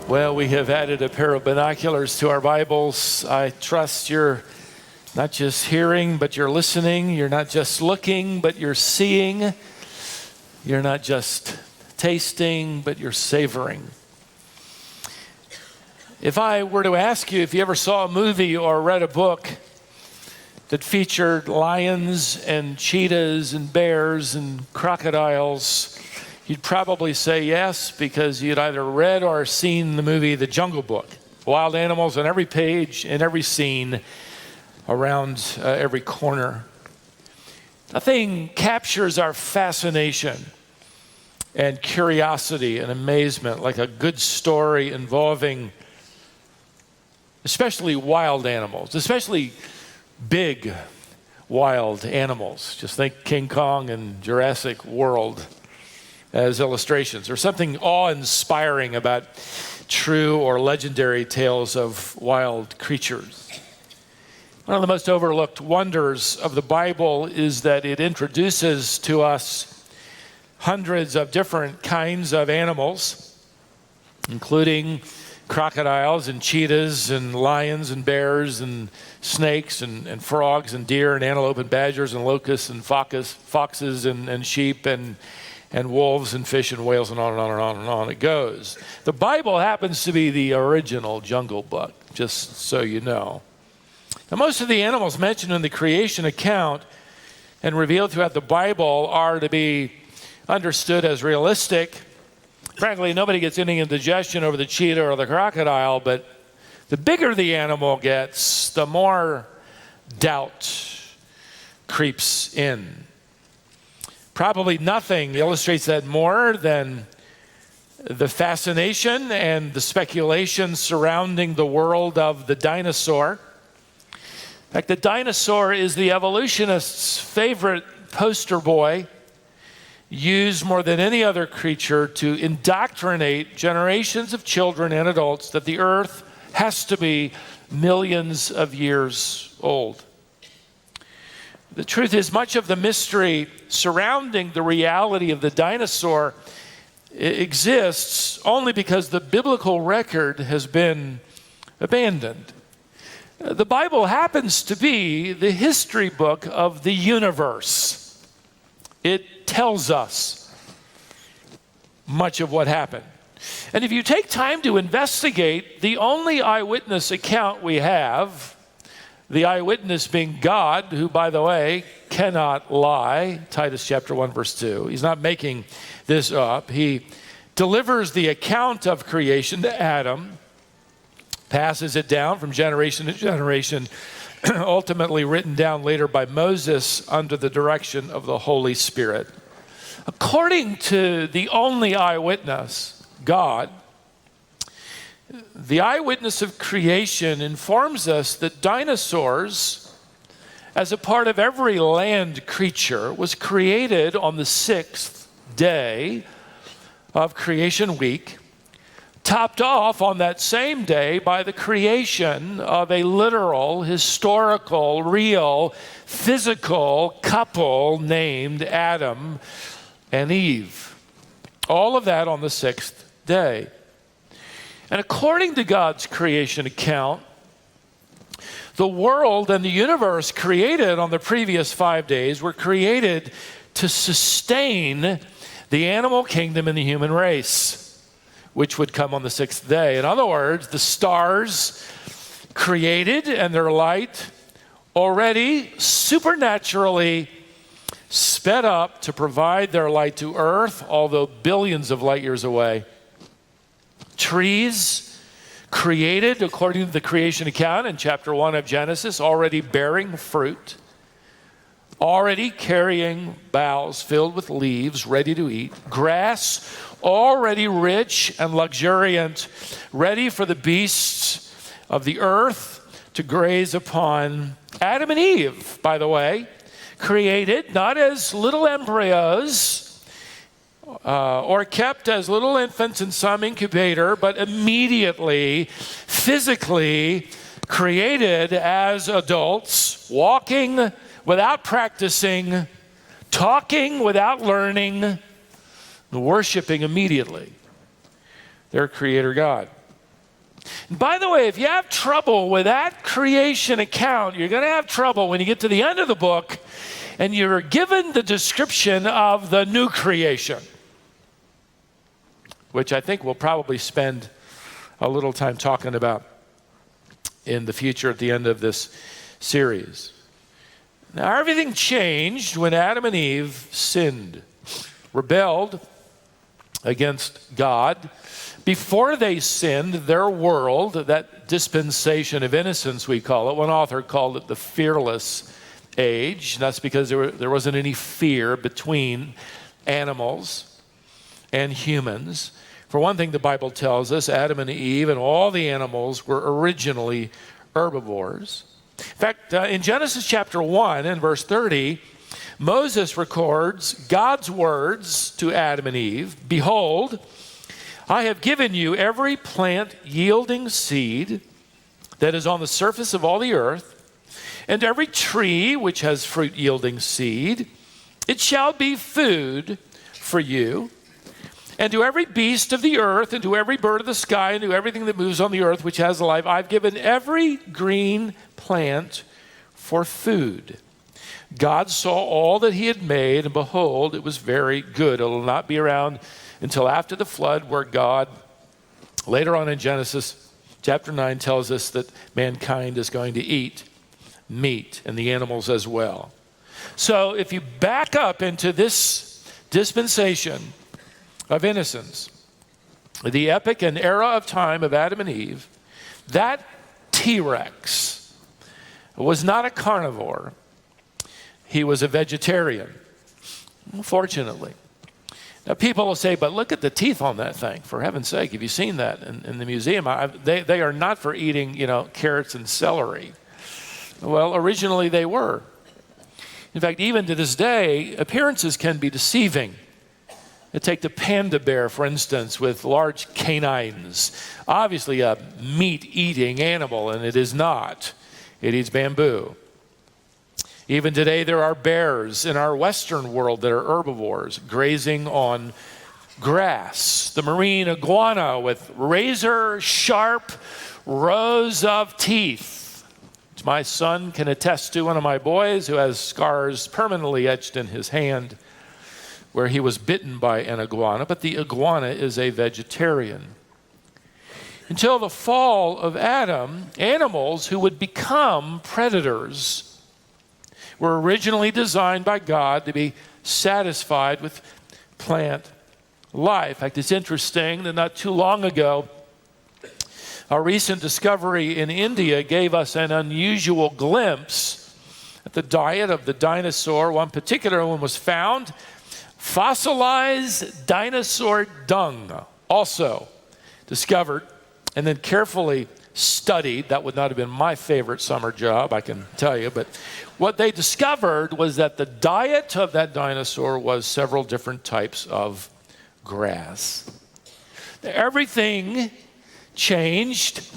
Well, we have added a pair of binoculars to our Bibles. I trust you're not just hearing, but you're listening. You're not just looking, but you're seeing. You're not just tasting, but you're savoring. If I were to ask you if you ever saw a movie or read a book that featured lions and cheetahs and bears and crocodiles, you'd probably say yes, because you'd either read or seen the movie The Jungle Book. Wild animals on every page, in every scene, around every corner. Nothing captures our fascination and curiosity and amazement like a good story involving especially wild animals, especially big wild animals. Just think King Kong and Jurassic World as illustrations, or something awe-inspiring about true or legendary tales of wild creatures. One of the most overlooked wonders of the Bible is that it introduces to us hundreds of different kinds of animals, including crocodiles and cheetahs and lions and bears and snakes and frogs and deer and antelope and badgers and locusts and foxes and sheep and wolves and fish and whales, and on and on and on and on it goes. The Bible happens to be the original Jungle Book, just so you know. Now, most of the animals mentioned in the creation account and revealed throughout the Bible are to be understood as realistic. Frankly, nobody gets any indigestion over the cheetah or the crocodile, but the bigger the animal gets, the more doubt creeps in. Probably nothing illustrates that more than the fascination and the speculation surrounding the world of the dinosaur. In fact, the dinosaur is the evolutionist's favorite poster boy, used more than any other creature to indoctrinate generations of children and adults that the earth has to be millions of years old. The truth is, much of the mystery surrounding the reality of the dinosaur exists only because the biblical record has been abandoned. The Bible happens to be the history book of the universe. It tells us much of what happened. And if you take time to investigate, the only eyewitness account we have, the eyewitness being God, who, by the way, cannot lie, Titus chapter 1, verse 2. He's not making this up. He delivers the account of creation to Adam, passes it down from generation to generation, ultimately written down later by Moses under the direction of the Holy Spirit. According to the only eyewitness, God, the eyewitness of creation informs us that dinosaurs, as a part of every land creature, was created on the sixth day of creation week, topped off on that same day by the creation of a literal, historical, real, physical couple named Adam and Eve. All of that on the sixth day. And according to God's creation account, the world and the universe created on the previous 5 days were created to sustain the animal kingdom and the human race, which would come on the sixth day. In other words, the stars created and their light already supernaturally sped up to provide their light to Earth, although billions of light years away. Trees created according to the creation account in chapter 1 of Genesis, already bearing fruit, already carrying boughs filled with leaves, ready to eat. Grass, already rich and luxuriant, ready for the beasts of the earth to graze upon. Adam and Eve, by the way, created not as little embryos, or kept as little infants in some incubator, but immediately, physically created as adults, walking without practicing, talking without learning, worshiping immediately their Creator God. And by the way, if you have trouble with that creation account, you're going to have trouble when you get to the end of the book and you're given the description of the new creation, which I think we'll probably spend a little time talking about in the future at the end of this series. Now, everything changed when Adam and Eve sinned, rebelled against God. Before they sinned, their world, that dispensation of innocence we call it, one author called it the fearless age. And that's because there wasn't any fear between animals and humans. For one thing, the Bible tells us Adam and Eve and all the animals were originally herbivores. In fact, in Genesis chapter 1 and verse 30, Moses records God's words to Adam and Eve. Behold, I have given you every plant yielding seed that is on the surface of all the earth, and every tree which has fruit yielding seed. It shall be food for you. And to every beast of the earth, and to every bird of the sky, and to everything that moves on the earth which has life, I've given every green plant for food. God saw all that he had made, and behold, it was very good. It will not be around until after the flood, where God, later on in Genesis chapter 9, tells us that mankind is going to eat meat, and the animals as well. So if you back up into this dispensation of innocence, the epic and era of time of Adam and Eve, that T-Rex was not a carnivore. He was a vegetarian, fortunately. Now, people will say, but look at the teeth on that thing. For heaven's sake, have you seen that in the museum? They are not for eating, carrots and celery. Well, originally they were. In fact, even to this day, appearances can be deceiving. Take the panda bear, for instance, with large canines. Obviously a meat-eating animal, and it is not. It eats bamboo. Even today, there are bears in our Western world that are herbivores, grazing on grass. The marine iguana with razor-sharp rows of teeth, which my son can attest to, one of my boys who has scars permanently etched in his hand where he was bitten by an iguana, but the iguana is a vegetarian. Until the fall of Adam, animals who would become predators were originally designed by God to be satisfied with plant life. In fact, it's interesting that not too long ago, a recent discovery in India gave us an unusual glimpse at the diet of the dinosaur. One particular one was found. Fossilized dinosaur dung, also discovered and then carefully studied. That would not have been my favorite summer job, I can tell you. But what they discovered was that the diet of that dinosaur was several different types of grass. Everything changed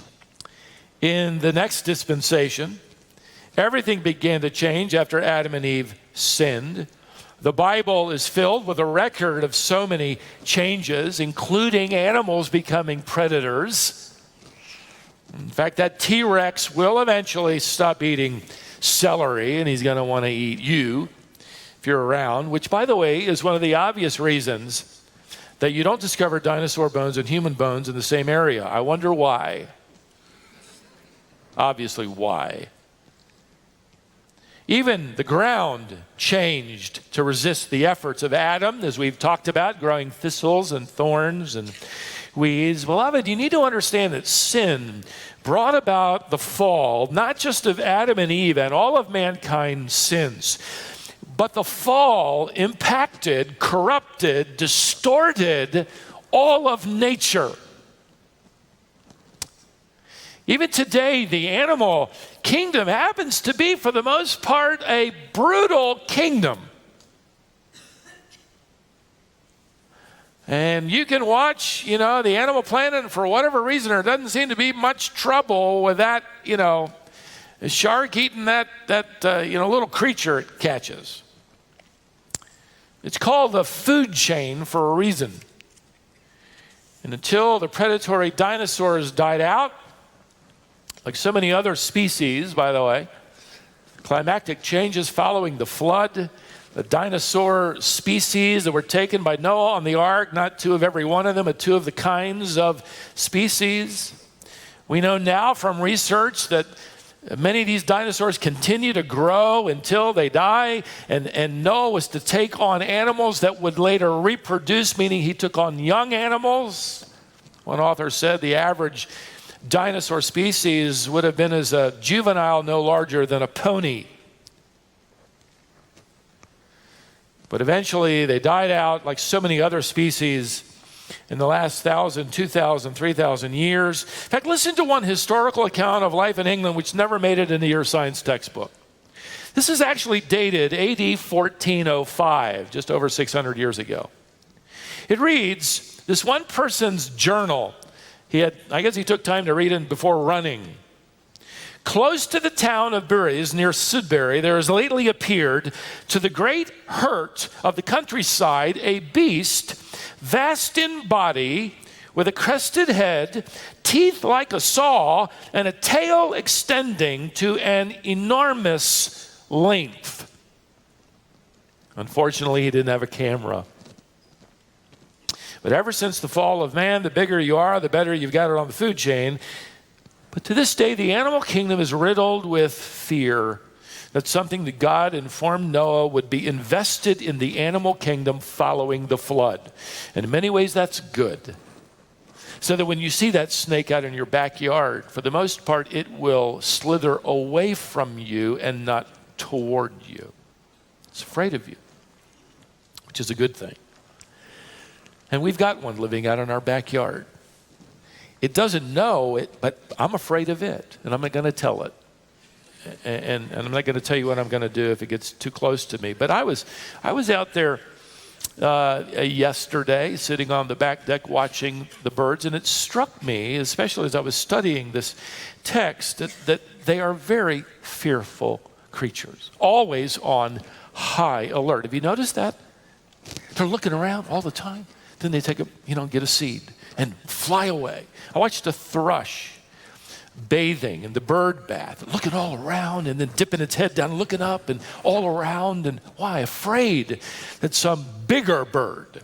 in the next dispensation. Everything began to change after Adam and Eve sinned. The Bible is filled with a record of so many changes, including animals becoming predators. In fact, that T-Rex will eventually stop eating celery, and he's going to want to eat you if you're around, which, by the way, is one of the obvious reasons that you don't discover dinosaur bones and human bones in the same area. I wonder why. Obviously, why? Even the ground changed to resist the efforts of Adam, as we've talked about, growing thistles and thorns and weeds. Beloved, you need to understand that sin brought about the fall, not just of Adam and Eve and all of mankind's sins, but the fall impacted, corrupted, distorted all of nature. Even today, the animal kingdom happens to be, for the most part, a brutal kingdom. And you can watch, the Animal Planet, and for whatever reason, there doesn't seem to be much trouble with that, a shark eating that little creature it catches. It's called the food chain for a reason. And until the predatory dinosaurs died out, Like so many other species, by the way, climactic changes following the flood, the dinosaur species that were taken by Noah on the ark, not two of every one of them, but two of the kinds of species. We know now from research that many of these dinosaurs continue to grow until they die, and Noah was to take on animals that would later reproduce, meaning he took on young animals. One author said the average dinosaur species would have been as a juvenile no larger than a pony. But eventually they died out like so many other species in the last 1,000, 2,000, 3,000 years. In fact, listen to one historical account of life in England which never made it into your science textbook. This is actually dated AD 1405, just over 600 years ago. It reads, this one person's journal, I guess he took time to read it before running. Close to the town of Bury, near Sudbury, there has lately appeared, to the great hurt of the countryside, a beast, vast in body, with a crested head, teeth like a saw, and a tail extending to an enormous length. Unfortunately, he didn't have a camera. But ever since the fall of man, the bigger you are, the better you've got it on the food chain. But to this day, the animal kingdom is riddled with fear. That's something that God informed Noah would be invested in the animal kingdom following the flood. And in many ways, that's good. So that when you see that snake out in your backyard, for the most part, it will slither away from you and not toward you. It's afraid of you, which is a good thing. And we've got one living out in our backyard. It doesn't know it, but I'm afraid of it, and I'm not going to tell it. And I'm not going to tell you what I'm going to do if it gets too close to me. But I was out there yesterday, sitting on the back deck watching the birds, and it struck me, especially as I was studying this text, that they are very fearful creatures, always on high alert. Have you noticed that? They're looking around all the time. Then they take get a seed and fly away. I watched a thrush bathing in the bird bath, looking all around and then dipping its head down and looking up and all around. And why? Afraid that some bigger bird,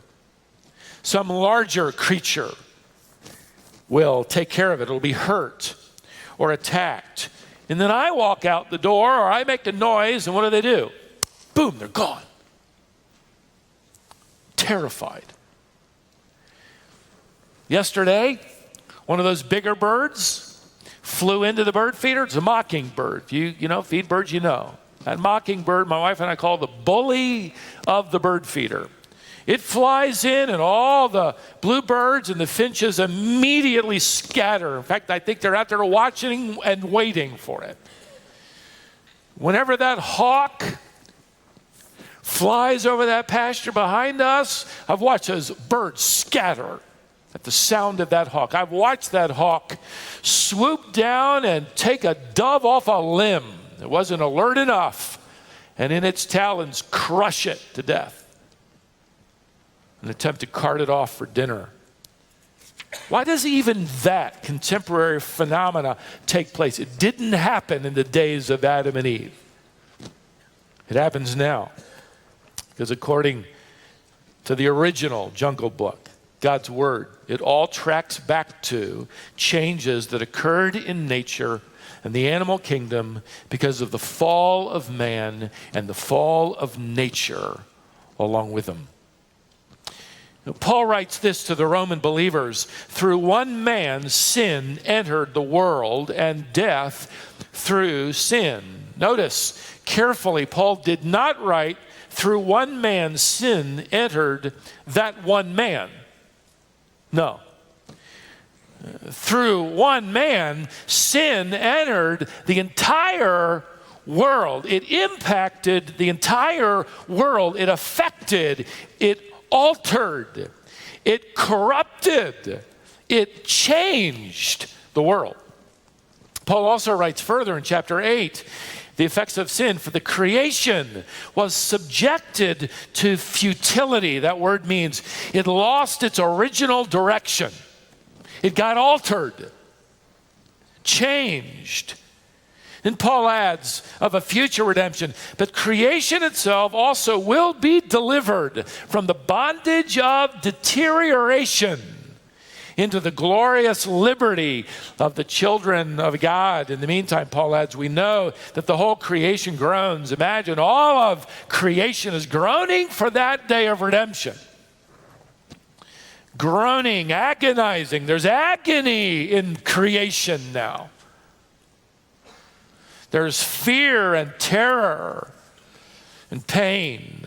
some larger creature will take care of it. It'll be hurt or attacked. And then I walk out the door or I make a noise, and what do? Boom, they're gone. Terrified. Yesterday, one of those bigger birds flew into the bird feeder. It's a mockingbird. You know, feed birds, you know. That mockingbird, my wife and I call the bully of the bird feeder. It flies in, and all the bluebirds and the finches immediately scatter. In fact, I think they're out there watching and waiting for it. Whenever that hawk flies over that pasture behind us, I've watched those birds scatter at the sound of that hawk. I've watched that hawk swoop down and take a dove off a limb. It wasn't alert enough, and in its talons crush it to death. An attempt to cart it off for dinner. Why does even that contemporary phenomena take place? It didn't happen in the days of Adam and Eve. It happens now. Because according to the original Jungle Book, God's Word, it all tracks back to changes that occurred in nature and the animal kingdom because of the fall of man and the fall of nature along with him. Now, Paul writes this to the Roman believers: through one man sin entered the world, and death through sin. Notice carefully, Paul did not write through one man sin entered that one man. No. Through one man, sin entered the entire world. It impacted the entire world. It affected, it altered, it corrupted, it changed the world. Paul also writes further in chapter 8, the effects of sin, for the creation was subjected to futility. That word means it lost its original direction. It got altered, changed. And Paul adds of a future redemption, but creation itself also will be delivered from the bondage of deterioration into the glorious liberty of the children of God. In the meantime, Paul adds, we know that the whole creation groans. Imagine all of creation is groaning for that day of redemption. Groaning, agonizing. There's agony in creation now. There's fear and terror and pain.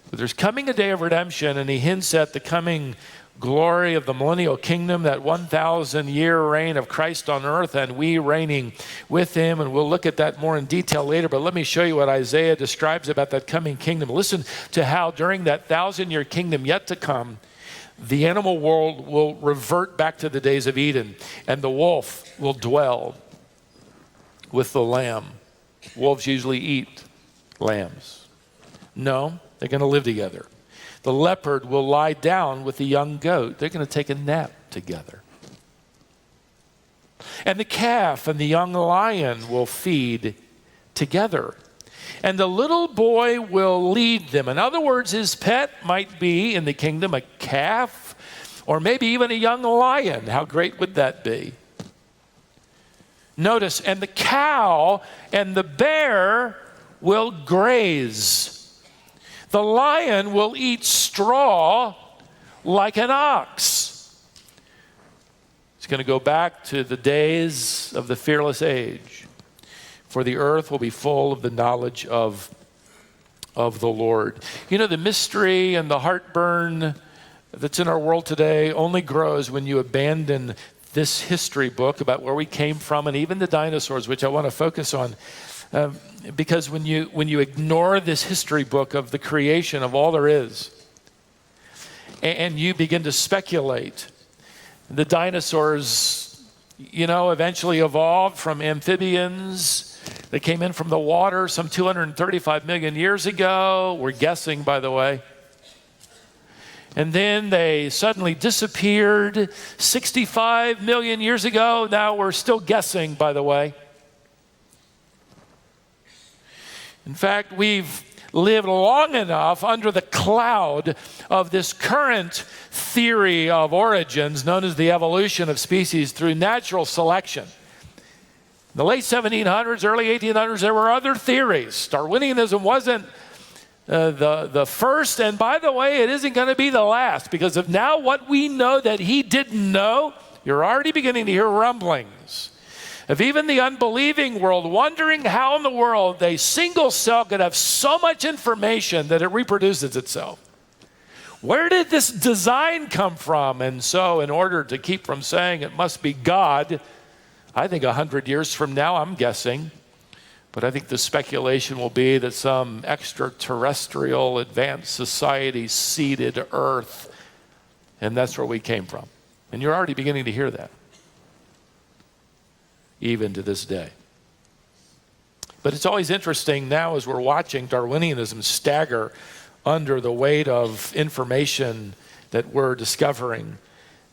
But there's coming a day of redemption, and he hints at the coming glory of the millennial kingdom, that 1,000-year reign of Christ on earth, and we reigning with him. And we'll look at that more in detail later. But let me show you what Isaiah describes about that coming kingdom. Listen to how during that 1,000-year kingdom yet to come, the animal world will revert back to the days of Eden, and the wolf will dwell with the lamb. Wolves usually eat lambs. No, they're going to live together. The leopard will lie down with the young goat. They're going to take a nap together. And the calf and the young lion will feed together. And the little boy will lead them. In other words, his pet might be in the kingdom a calf or maybe even a young lion. How great would that be? Notice, and the cow and the bear will graze. The lion will eat straw like an ox. It's going to go back to the days of the fearless age, for the earth will be full of the knowledge of the Lord. You know, the mystery and the heartburn that's in our world today only grows when you abandon this history book about where we came from, and even the dinosaurs, which I want to focus on. Because when you ignore this history book of the creation of all there is, and you begin to speculate, the dinosaurs, eventually evolved from amphibians. They came in from the water some 235 million years ago. We're guessing, by the way. And then they suddenly disappeared 65 million years ago. Now we're still guessing, by the way. In fact, we've lived long enough under the cloud of this current theory of origins known as the evolution of species through natural selection. In the late 1700s, early 1800s, there were other theories. Darwinianism wasn't the first, and by the way, it isn't going to be the last, because of now what we know that he didn't know. You're already beginning to hear rumblings of even the unbelieving world wondering how in the world a single cell could have so much information that it reproduces itself. Where did this design come from? And so in order to keep from saying it must be God, I think 100 years from now, I'm guessing, but I think the speculation will be that some extraterrestrial advanced society seeded Earth, and that's where we came from. And you're already beginning to hear that, even to this day. But it's always interesting now as we're watching Darwinianism stagger under the weight of information that we're discovering.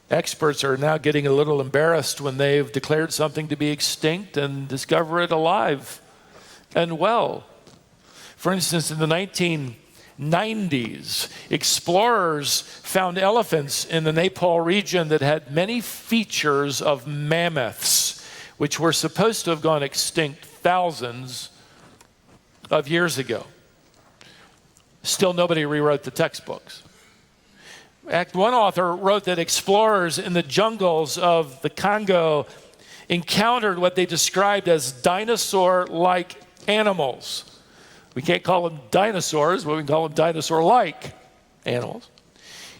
Experts are now getting a little embarrassed when they've declared something to be extinct and discover it alive and well. For instance, in the 1990s, explorers found elephants in the Nepal region that had many features of mammoths, which were supposed to have gone extinct thousands of years ago. Still, nobody rewrote the textbooks. In fact, one author wrote that explorers in the jungles of the Congo encountered what they described as dinosaur-like animals. We can't call them dinosaurs, but we can call them dinosaur-like animals.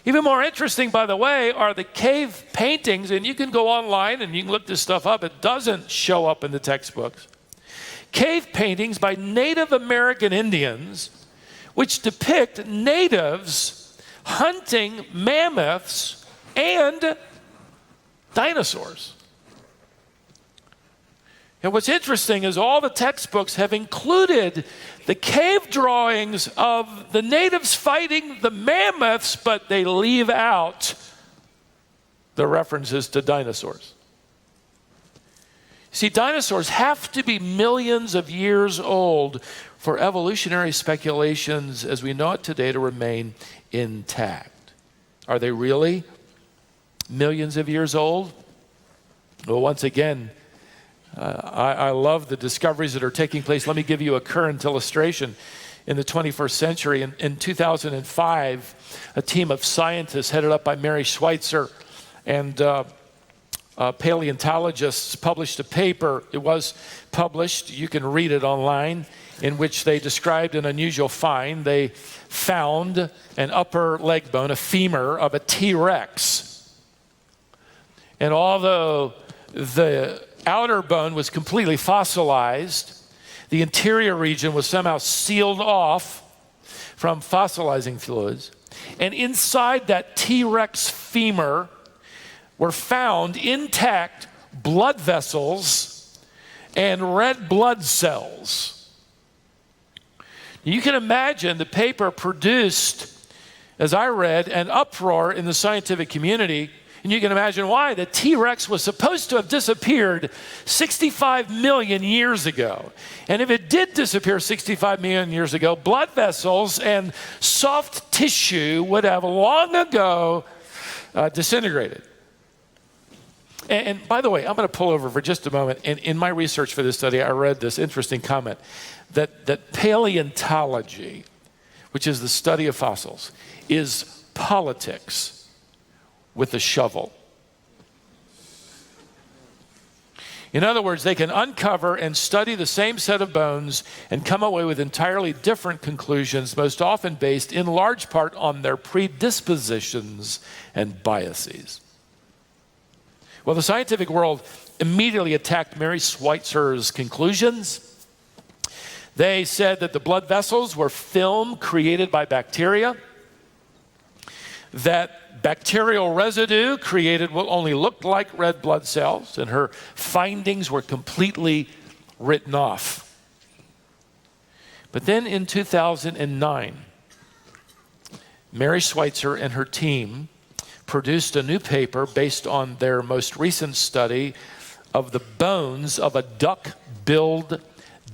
Even more interesting, by the way, are the cave paintings, and you can go online and you can look this stuff up. It doesn't show up in the textbooks. Cave paintings by Native American Indians, which depict natives hunting mammoths and dinosaurs. And what's interesting is all the textbooks have included the cave drawings of the natives fighting the mammoths, but they leave out the references to dinosaurs. See, dinosaurs have to be millions of years old for evolutionary speculations as we know it today to remain intact. Are they really millions of years old? Well, once again, I love the discoveries that are taking place. Let me give you a current illustration. In the 21st century, in 2005, a team of scientists headed up by Mary Schweitzer and paleontologists published a paper. It was published, you can read it online, in which they described an unusual find. They found an upper leg bone, a femur of a T-Rex. And although the outer bone was completely fossilized, the interior region was somehow sealed off from fossilizing fluids. And inside that T-Rex femur were found intact blood vessels and red blood cells. You can imagine the paper produced, as I read, an uproar in the scientific community. And you can imagine why. The T-Rex was supposed to have disappeared 65 million years ago. And if it did disappear 65 million years ago, blood vessels and soft tissue would have long ago disintegrated. And by the way, I'm going to pull over for just a moment. And in my research for this study, I read this interesting comment that paleontology, which is the study of fossils, is politics with a shovel. In other words, they can uncover and study the same set of bones and come away with entirely different conclusions, most often based in large part on their predispositions and biases. Well, the scientific world immediately attacked Mary Schweitzer's conclusions. They said that the blood vessels were film created by bacteria, that bacterial residue created what only looked like red blood cells, and her findings were completely written off. But then in 2009, Mary Schweitzer and her team produced a new paper based on their most recent study of the bones of a duck-billed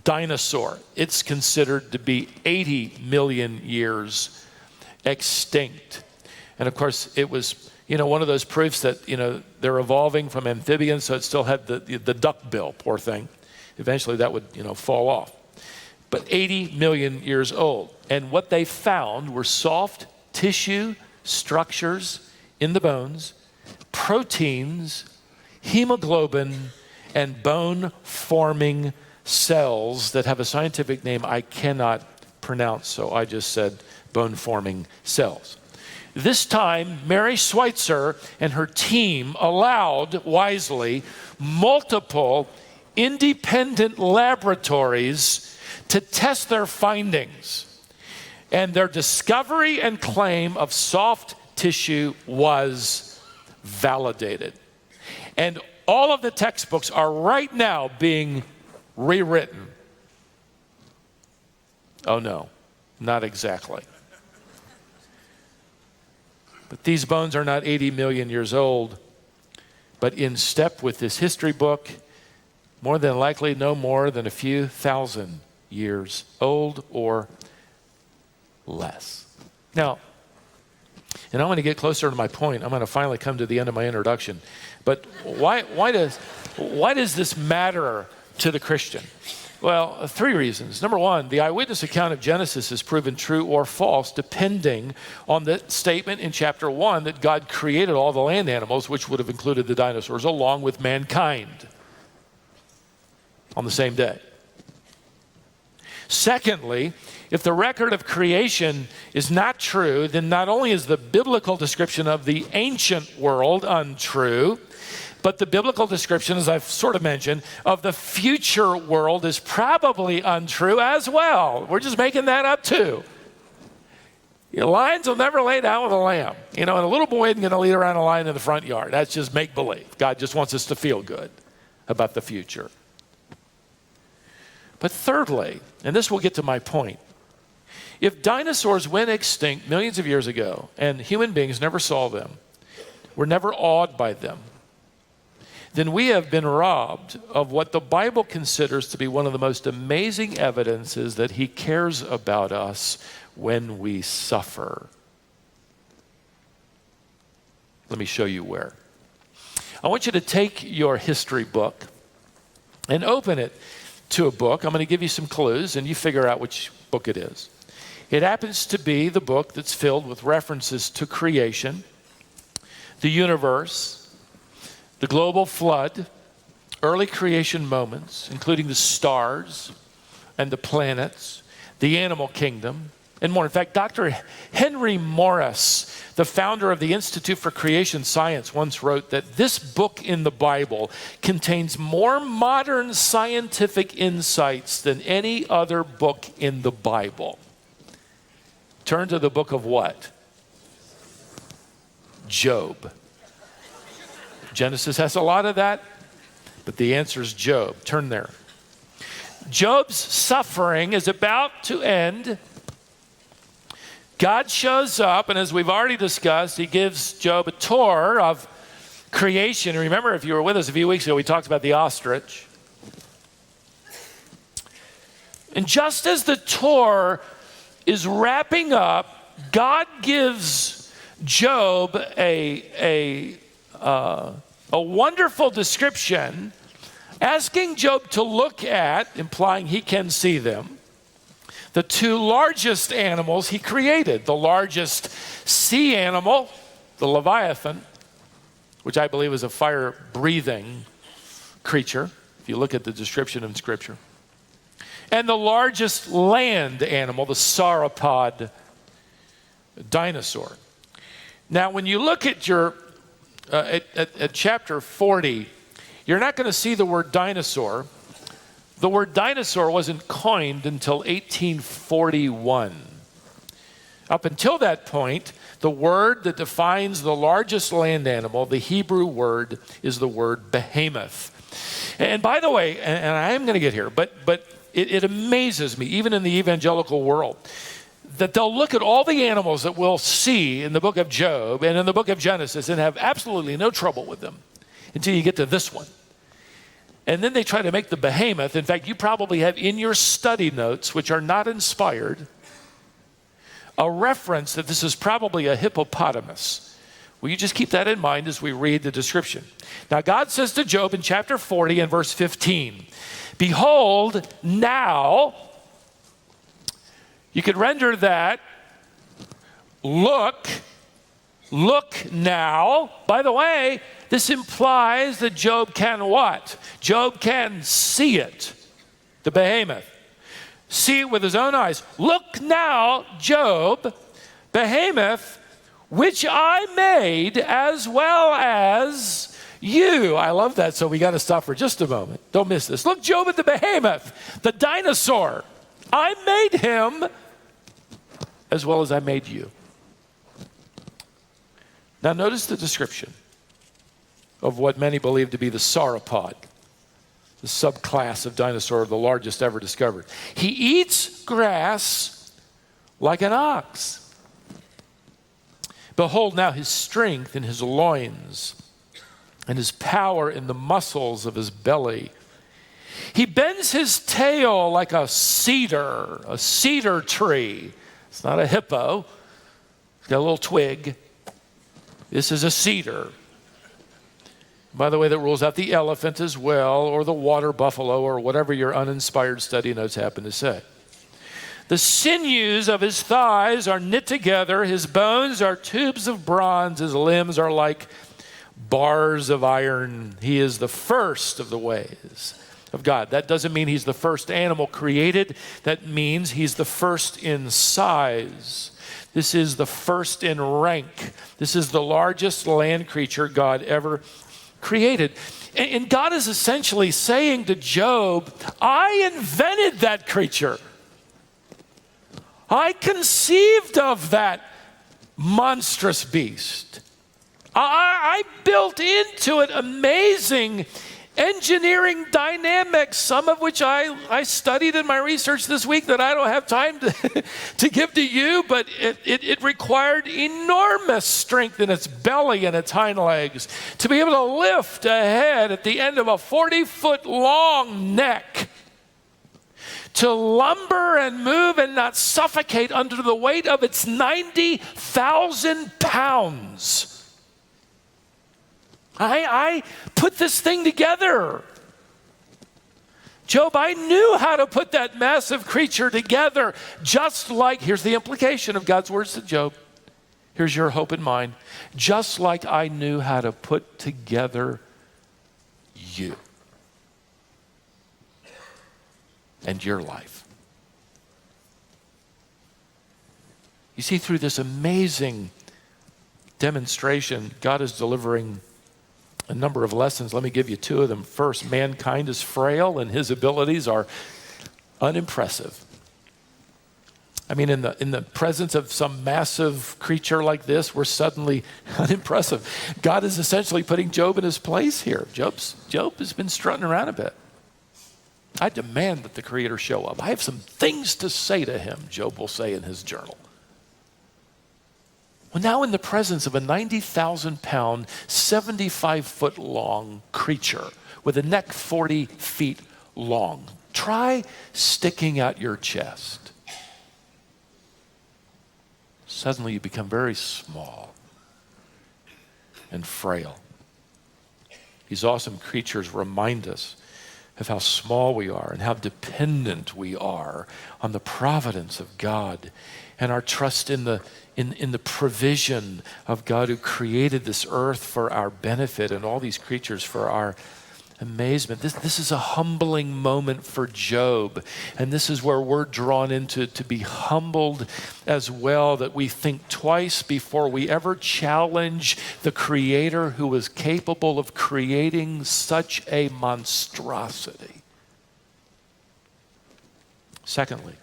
dinosaur. It's considered to be 80 million years extinct. And of course, it was, one of those proofs that, they're evolving from amphibians, so it still had the duck bill, poor thing. Eventually that would, fall off. But 80 million years old. And what they found were soft tissue structures in the bones, proteins, hemoglobin, and bone-forming cells that have a scientific name I cannot pronounce, so I just said bone-forming cells. This time, Mary Schweitzer and her team allowed, wisely, multiple independent laboratories to test their findings. And their discovery and claim of soft tissue was validated. And all of the textbooks are right now being rewritten. Oh no, not exactly. But these bones are not 80 million years old, but in step with this history book, more than likely no more than a few thousand years old or less. Now, and I want to get closer to my point. I'm going to finally come to the end of my introduction. But why does this matter to the Christian? Well, three reasons. Number one, the eyewitness account of Genesis is proven true or false depending on the statement in chapter 1 that God created all the land animals, which would have included the dinosaurs, along with mankind on the same day. Secondly, if the record of creation is not true, then not only is the biblical description of the ancient world untrue, but the biblical description, as I've sort of mentioned, of the future world is probably untrue as well. We're just making that up too. Lions will never lay down with a lamb. And a little boy isn't going to lead around a lion in the front yard. That's just make-believe. God just wants us to feel good about the future. But thirdly, and this will get to my point, if dinosaurs went extinct millions of years ago and human beings never saw them, were never awed by them, then we have been robbed of what the Bible considers to be one of the most amazing evidences that he cares about us when we suffer. Let me show you where. I want you to take your history book and open it to a book. I'm going to give you some clues, and you figure out which book it is. It happens to be the book that's filled with references to creation, the universe, the global flood, early creation moments, including the stars and the planets, the animal kingdom, and more. In fact, Dr. Henry Morris, the founder of the Institute for Creation Science, once wrote that this book in the Bible contains more modern scientific insights than any other book in the Bible. Turn to the book of what? Job. Genesis has a lot of that, but the answer is Job. Turn there. Job's suffering is about to end. God shows up, and as we've already discussed, he gives Job a tour of creation. Remember, if you were with us a few weeks ago, we talked about the ostrich. And just as the tour is wrapping up, God gives Job a wonderful description, asking Job to look at, implying he can see them, the two largest animals he created. The largest sea animal, the Leviathan, which I believe is a fire-breathing creature, if you look at the description in Scripture. And the largest land animal, the sauropod dinosaur. Now, when you look at at chapter 40, you're not going to see the word dinosaur. The word dinosaur wasn't coined until 1841. Up until that point, the word that defines the largest land animal, the Hebrew word, is the word behemoth. And by the way, and I am going to get here, but it amazes me, even in the evangelical world, that they'll look at all the animals that we'll see in the book of Job and in the book of Genesis and have absolutely no trouble with them until you get to this one. And then they try to make the behemoth. In fact, you probably have in your study notes, which are not inspired, a reference that this is probably a hippopotamus. Will you just keep that in mind as we read the description? Now, God says to Job in chapter 40 and verse 15, "Behold, now," you could render that, look now. By the way, this implies that Job can what? Job can see it, the behemoth. See it with his own eyes. Look now, Job, behemoth, which I made, as well as you. I love that, so we got to stop for just a moment. Don't miss this. Look, Job, at the behemoth, the dinosaur. I made him as well as I made you. Now notice the description of what many believe to be the sauropod, the subclass of dinosaur, the largest ever discovered. He eats grass like an ox. Behold now his strength in his loins and his power in the muscles of his belly. He bends his tail like a cedar tree. It's not a hippo. It's got a little twig. This is a cedar. By the way, that rules out the elephant as well, or the water buffalo, or whatever your uninspired study notes happen to say. The sinews of his thighs are knit together. His bones are tubes of bronze. His limbs are like bars of iron. He is the first of the ways of God. That doesn't mean he's the first animal created. That means he's the first in size. This is the first in rank. This is the largest land creature God ever created. And God is essentially saying to Job, I invented that creature. I conceived of that monstrous beast. I built into it amazing engineering dynamics, some of which I studied in my research this week that I don't have time to give to you, but it required enormous strength in its belly and its hind legs to be able to lift a head at the end of a 40-foot long neck, to lumber and move and not suffocate under the weight of its 90,000 pounds. I put this thing together. Job, I knew how to put that massive creature together, just like, here's the implication of God's words to Job. Here's your hope in mind. Just like I knew how to put together you and your life. You see, through this amazing demonstration, God is delivering a number of lessons. Let me give you two of them. First, mankind is frail and his abilities are unimpressive. I mean, in the presence of some massive creature like this, we're suddenly unimpressive. God is essentially putting Job in his place here. Job has been strutting around a bit. I demand that the Creator show up. I have some things to say to him, Job will say in his journal. Well, now in the presence of a 90,000-pound, 75-foot-long creature with a neck 40 feet long, try sticking out your chest. Suddenly you become very small and frail. These awesome creatures remind us of how small we are and how dependent we are on the providence of God and our trust in the provision of God who created this earth for our benefit and all these creatures for our amazement. This is a humbling moment for Job, and this is where we're drawn into to be humbled as well, that we think twice before we ever challenge the Creator who is capable of creating such a monstrosity. Secondly,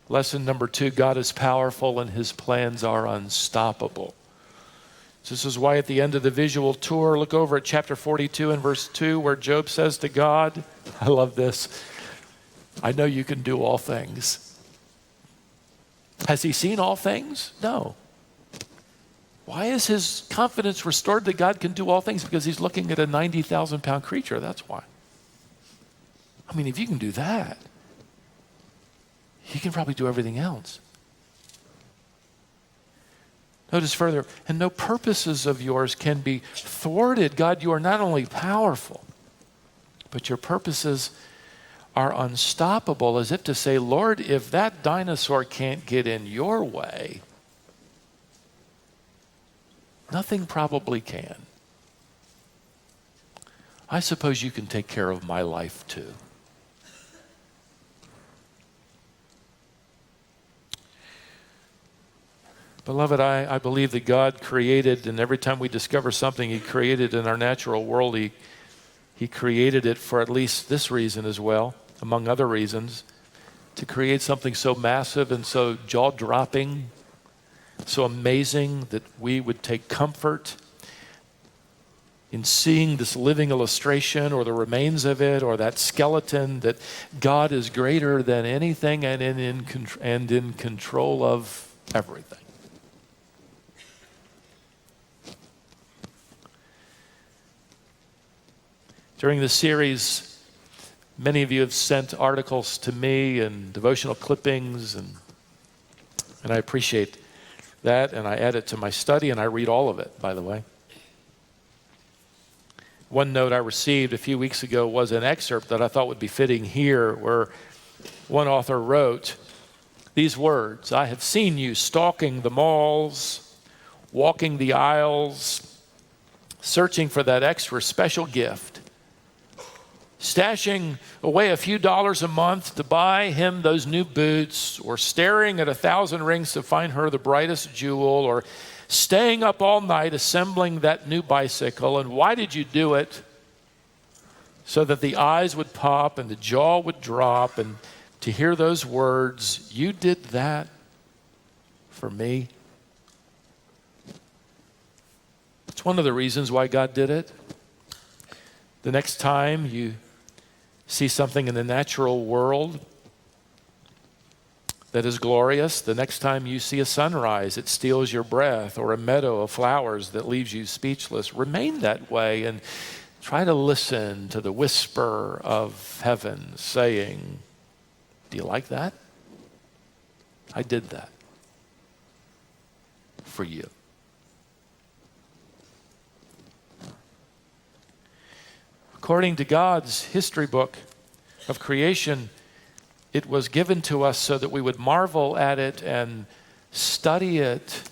lesson number 2, God is powerful and his plans are unstoppable. This is why at the end of the visual tour, look over at chapter 42 and verse 2, where Job says to God, I love this, I know you can do all things. Has he seen all things? No. Why is his confidence restored that God can do all things? Because he's looking at a 90,000-pound creature, that's why. I mean, if you can do that, you can probably do everything else. Notice further, and no purposes of yours can be thwarted. God, you are not only powerful, but your purposes are unstoppable, as if to say, Lord, if that dinosaur can't get in your way, nothing probably can. I suppose you can take care of my life too. Beloved, I believe that God created, and every time we discover something he created in our natural world, he created it for at least this reason as well, among other reasons, to create something so massive and so jaw-dropping, so amazing that we would take comfort in seeing this living illustration or the remains of it or that skeleton, that God is greater than anything and in control of everything. During this series, many of you have sent articles to me and devotional clippings, and I appreciate that, and I add it to my study, and I read all of it, by the way. One note I received a few weeks ago was an excerpt that I thought would be fitting here, where one author wrote these words: I have seen you stalking the malls, walking the aisles, searching for that extra special gift, stashing away a few dollars a month to buy him those new boots, or staring at 1,000 rings to find her the brightest jewel, or staying up all night assembling that new bicycle. And why did you do it? So that the eyes would pop and the jaw would drop, and to hear those words, you did that for me. It's one of the reasons why God did it. The next time you see something in the natural world that is glorious, the next time you see a sunrise that steals your breath or a meadow of flowers that leaves you speechless, remain that way and try to listen to the whisper of heaven saying, do you like that? I did that for you. According to God's history book of creation, it was given to us so that we would marvel at it and study it,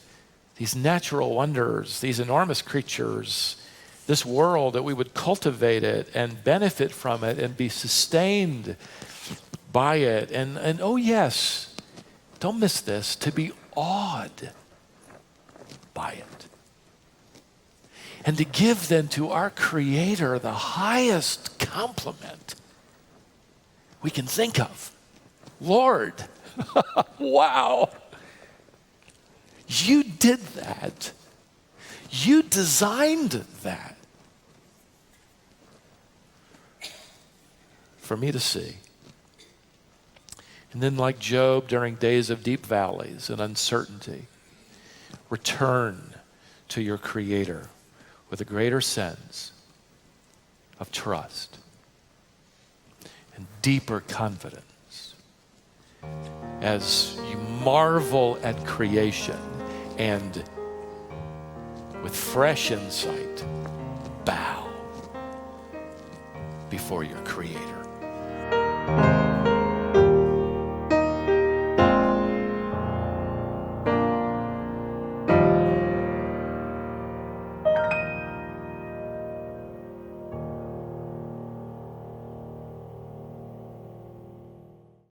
these natural wonders, these enormous creatures, this world, that we would cultivate it and benefit from it and be sustained by it. And oh yes, don't miss this, to be awed by it. And to give then to our Creator the highest compliment we can think of. Lord, wow, you did that. You designed that for me to see. And then, like Job, during days of deep valleys and uncertainty, return to your Creator with a greater sense of trust and deeper confidence as you marvel at creation and with fresh insight bow before your Creator.